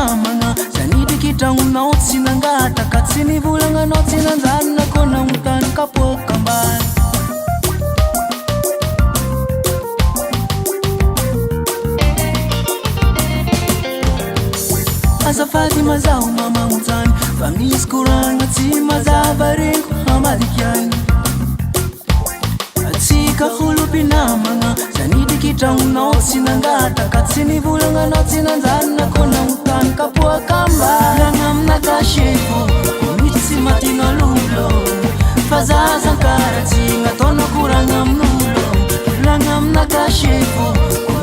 namagna zanidikitrangonao tsy nangata ka tsy nivolagnanao tsy nanjanona koa nagnotany kapoaka ambany azafady mazaho mamagnotany fa misy koragna tsy mazava reko hamadikiany atsika holo-pinamagna zanidikitrangonao tsy nangata ka tsy nivolagnanao tsy nanjanona koa nagnotany kapoaka ambany lagna aminakashefo misy tsy matina lolo fa zazankaratsy nataona koragna amin'olo lagna aminakashefo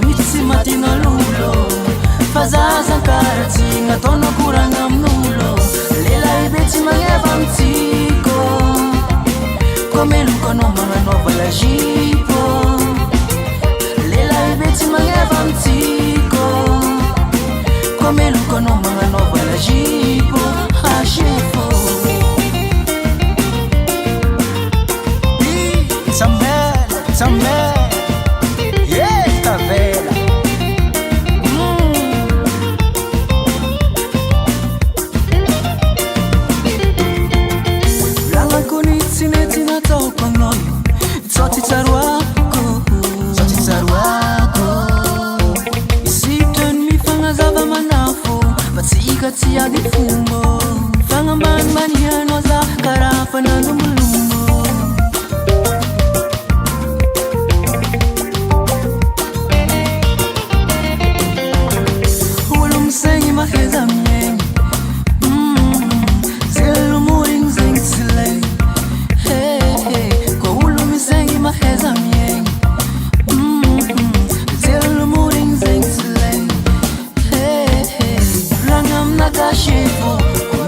misy tsy matina lolo fa zazankaratsy nataona koragna amin'olo lehilahy be tsy magneva amitsiko komeloko anao magnanaova lazipo lehilahy be tsy magneva amitsiko komeloko anao magnanaova lazipo hashefo Samela tavela tsy ady fombo fagnambany manianao za karaha fa nandomolombo olo misegny maheza miegny zelomorigny zegny tsy lay ko olo misegny maheza miegny zelomorigny zegny tsy lay nakashefo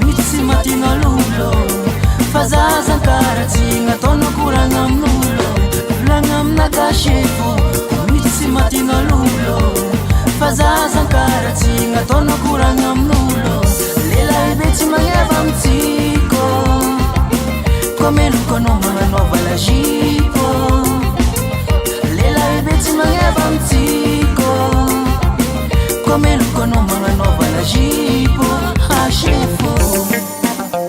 misy tsy matina lolo fa zazankaratsy nataona koragna amin'olo lagna aminakashefo misy tsy matina lolo fa zazankaratsy nataona koragna amin'olo lehilahy be tsy magneva amitsiko komeloko anao magnanaova lazipo lehilahy be tsy magneva amitsiko komeloko anao magnanaova lazipo hashefo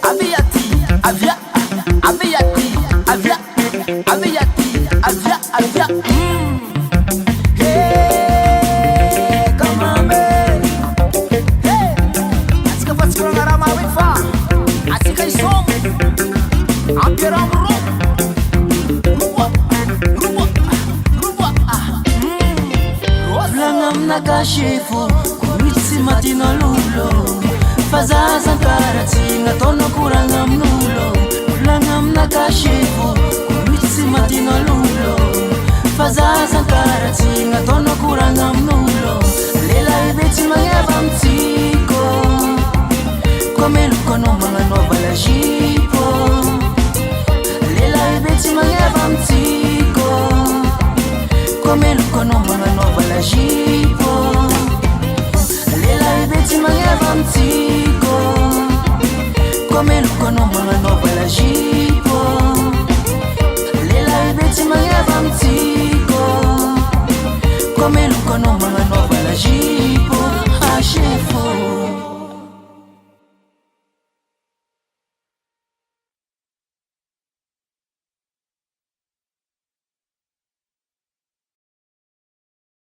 aviati avia aviati avia aviati avia avia hey come on man hey atsika fa tsy koragna raha mahay fa atsika isomo ampiaramo volagna aminakashefo misy matina lolo fa zazankaratsy nataona koragna amin'olo volagna aminakashefo misy matina lolo fa zazankaratsy nataona koragna amin'olo lehilahy be tsy magneva amitsiko komeloko anao magnanaova lazipo lehilahy be tsy magneva amitsiko komeloko anao magnanaova lazipo lehilahy be tsy magneva amitsiko komeloko anao magnanaova lazipo lehilahy be tsy magneva amitsiko komeloko anao